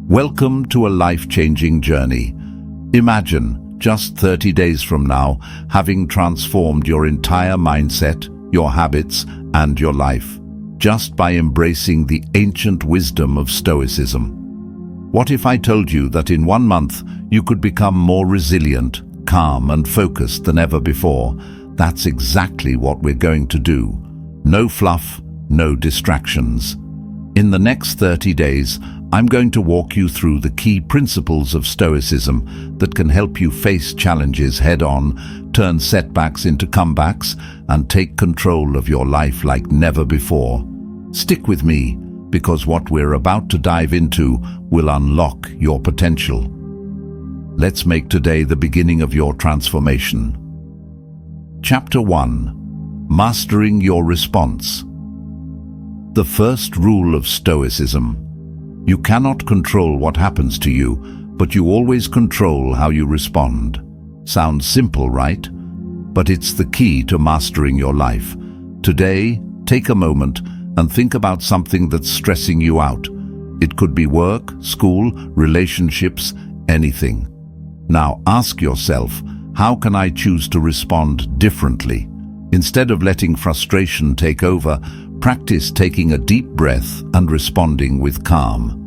Welcome to a life-changing journey. Imagine, just 30 days from now, having transformed your entire mindset, your habits, and your life, just by embracing the ancient wisdom of Stoicism. What if I told you that in 1 month you could become more resilient, calm, and focused than ever before? That's exactly what we're going to do. No fluff, no distractions. In the next 30 days, I'm going to walk you through the key principles of Stoicism that can help you face challenges head-on, turn setbacks into comebacks, and take control of your life like never before. Stick with me, because what we're about to dive into will unlock your potential. Let's make today the beginning of your transformation. Chapter 1. Mastering your response. The first rule of Stoicism. You cannot control what happens to you, but you always control how you respond. Sounds simple, right? But it's the key to mastering your life. Today, take a moment and think about something that's stressing you out. It could be work, school, relationships, anything. Now ask yourself, how can I choose to respond differently? Instead of letting frustration take over, practice taking a deep breath and responding with calm.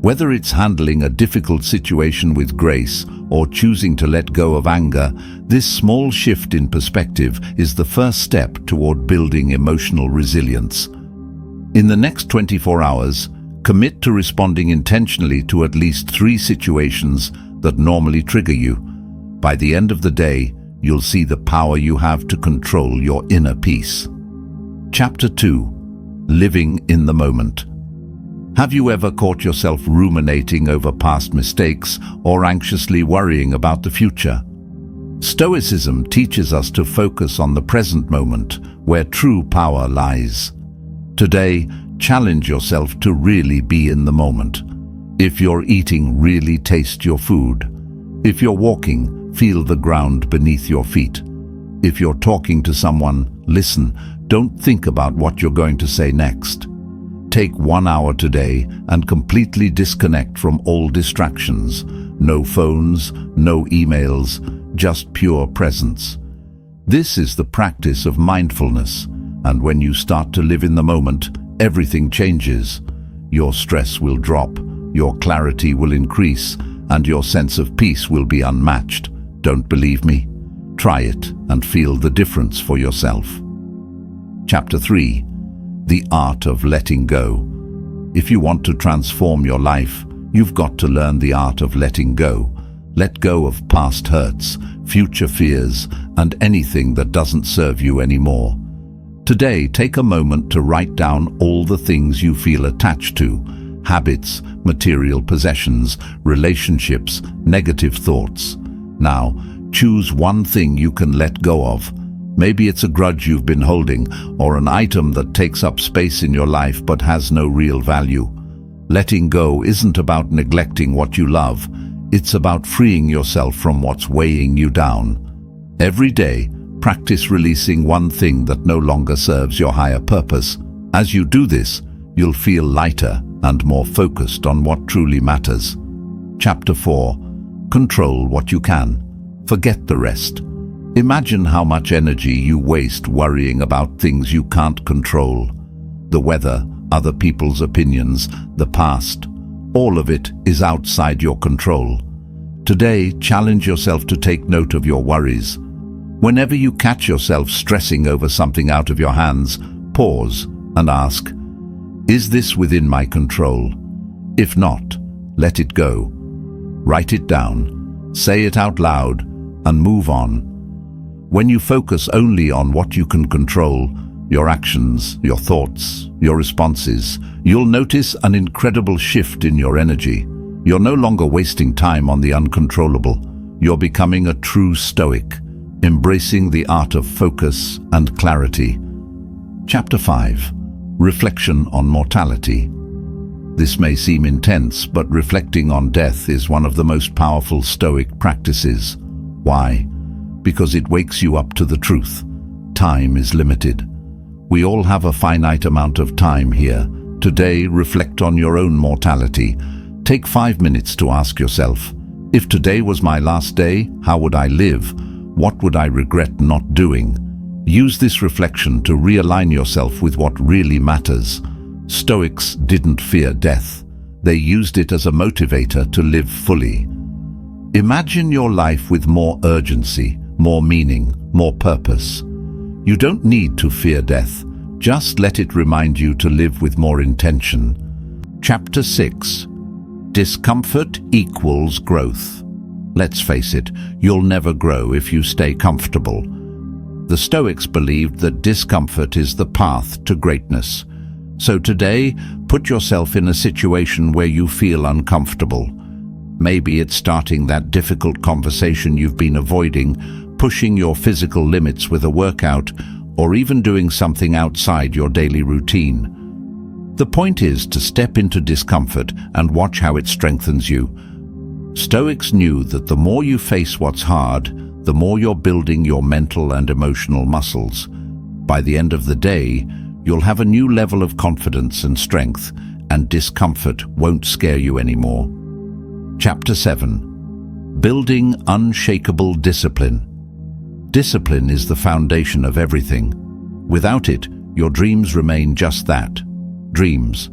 Whether it's handling a difficult situation with grace or choosing to let go of anger, this small shift in perspective is the first step toward building emotional resilience. In the next 24 hours, commit to responding intentionally to at least 3 situations that normally trigger you. By the end of the day, you'll see the power you have to control your inner peace. Chapter 2. Living in the moment. Have you ever caught yourself ruminating over past mistakes or anxiously worrying about the future? Stoicism teaches us to focus on the present moment, where true power lies. Today, challenge yourself to really be in the moment. If you're eating, really taste your food. If you're walking, feel the ground beneath your feet. If you're talking to someone, listen. Don't think about what you're going to say next. Take 1 hour today and completely disconnect from all distractions. No phones, no emails, just pure presence. This is the practice of mindfulness, and when you start to live in the moment, everything changes. Your stress will drop, your clarity will increase, and your sense of peace will be unmatched. Don't believe me? Try it and feel the difference for yourself. Chapter 3. The Art of Letting Go. If you want to transform your life, you've got to learn the art of letting go. Let go of past hurts, future fears, and anything that doesn't serve you anymore. Today, take a moment to write down all the things you feel attached to: habits, material possessions, relationships, negative thoughts. Now, choose one thing you can let go of. Maybe it's a grudge you've been holding, or an item that takes up space in your life but has no real value. Letting go isn't about neglecting what you love. It's about freeing yourself from what's weighing you down. Every day, practice releasing one thing that no longer serves your higher purpose. As you do this, you'll feel lighter and more focused on what truly matters. Chapter 4. Control what you can. Forget the rest. Imagine how much energy you waste worrying about things you can't control. The weather, other people's opinions, the past, all of it is outside your control. Today, challenge yourself to take note of your worries. Whenever you catch yourself stressing over something out of your hands, pause and ask, is this within my control? If not, let it go. Write it down, say it out loud, and move on. When you focus only on what you can control, your actions, your thoughts, your responses, you'll notice an incredible shift in your energy. You're no longer wasting time on the uncontrollable. You're becoming a true Stoic, embracing the art of focus and clarity. Chapter 5. Reflection on mortality. This may seem intense, but reflecting on death is one of the most powerful Stoic practices. Why? Because it wakes you up to the truth. Time is limited. We all have a finite amount of time here. Today, reflect on your own mortality. Take 5 minutes to ask yourself, if today was my last day, how would I live? What would I regret not doing? Use this reflection to realign yourself with what really matters. Stoics didn't fear death. They used it as a motivator to live fully. Imagine your life with more urgency, more meaning, more purpose. You don't need to fear death. Just let it remind you to live with more intention. Chapter 6. Discomfort equals growth. Let's face it, you'll never grow if you stay comfortable. The Stoics believed that discomfort is the path to greatness. So today, put yourself in a situation where you feel uncomfortable. Maybe it's starting that difficult conversation you've been avoiding, pushing your physical limits with a workout, or even doing something outside your daily routine. The point is to step into discomfort and watch how it strengthens you. Stoics knew that the more you face what's hard, the more you're building your mental and emotional muscles. By the end of the day, you'll have a new level of confidence and strength, and discomfort won't scare you anymore. Chapter 7. Building unshakable discipline. Discipline is the foundation of everything. Without it, your dreams remain just that, dreams.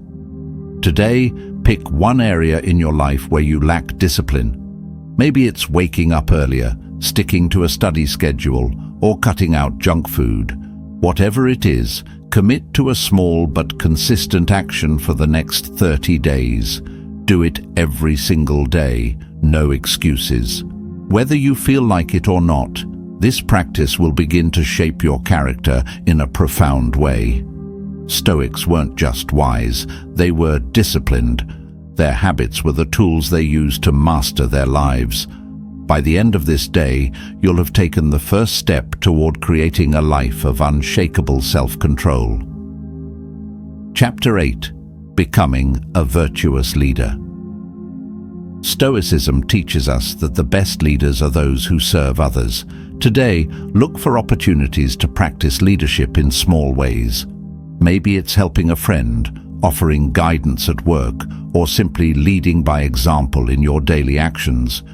Today, pick one area in your life where you lack discipline. Maybe it's waking up earlier, sticking to a study schedule, or cutting out junk food. Whatever it is, commit to a small but consistent action for the next 30 days. Do it every single day, no excuses. Whether you feel like it or not, this practice will begin to shape your character in a profound way. Stoics weren't just wise, they were disciplined. Their habits were the tools they used to master their lives. By the end of this day, you'll have taken the first step toward creating a life of unshakable self-control. Chapter 8. Becoming a virtuous leader. Stoicism teaches us that the best leaders are those who serve others. Today, look for opportunities to practice leadership in small ways. Maybe it's helping a friend, offering guidance at work, or simply leading by example in your daily actions.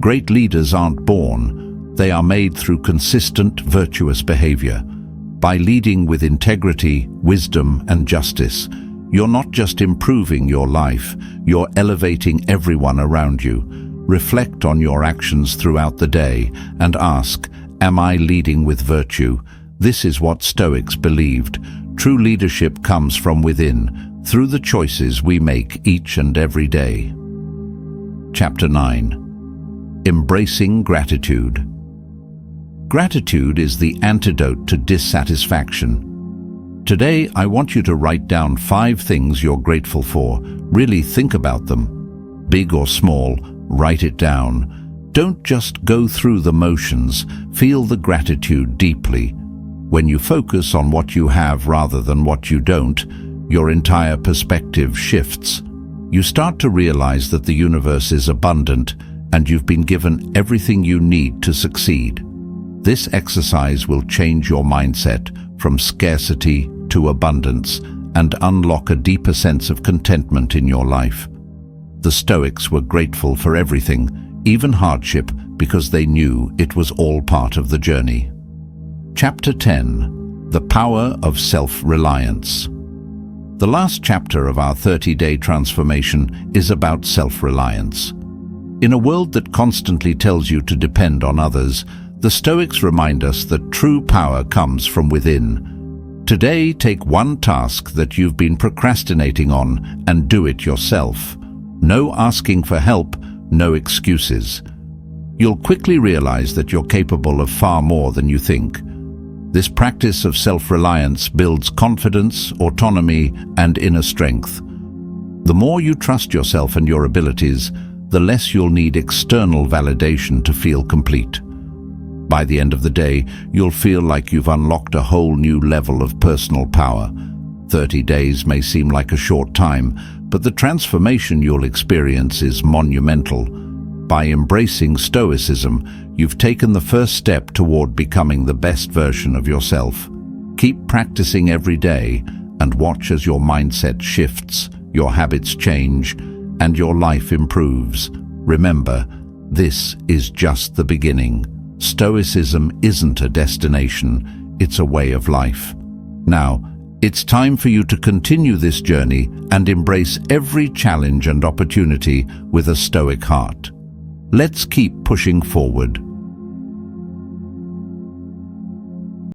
Great leaders aren't born, they are made through consistent, virtuous behavior. By leading with integrity, wisdom, and justice, you're not just improving your life, you're elevating everyone around you. Reflect on your actions throughout the day and ask, am I leading with virtue? This is what Stoics believed. True leadership comes from within, through the choices we make each and every day. Chapter 9. Embracing gratitude. Gratitude is the antidote to dissatisfaction. Today, I want you to write down 5 things you're grateful for. Really think about them. Big or small, write it down. Don't just go through the motions, feel the gratitude deeply. When you focus on what you have rather than what you don't, your entire perspective shifts. You start to realize that the universe is abundant and you've been given everything you need to succeed. This exercise will change your mindset from scarcity to abundance and unlock a deeper sense of contentment in your life. The Stoics were grateful for everything, even hardship, because they knew it was all part of the journey. Chapter 10. The Power of Self-Reliance. The last chapter of our 30-day transformation is about self-reliance. In a world that constantly tells you to depend on others, the Stoics remind us that true power comes from within. Today, take one task that you've been procrastinating on and do it yourself. No asking for help, no excuses. You'll quickly realize that you're capable of far more than you think. This practice of self-reliance builds confidence, autonomy, and inner strength. The more you trust yourself and your abilities, the less you'll need external validation to feel complete. By the end of the day, you'll feel like you've unlocked a whole new level of personal power. 30 days may seem like a short time, but the transformation you'll experience is monumental. By embracing Stoicism, you've taken the first step toward becoming the best version of yourself. Keep practicing every day and watch as your mindset shifts, your habits change, and your life improves. Remember, this is just the beginning. Stoicism isn't a destination, it's a way of life. Now, it's time for you to continue this journey and embrace every challenge and opportunity with a Stoic heart. Let's keep pushing forward.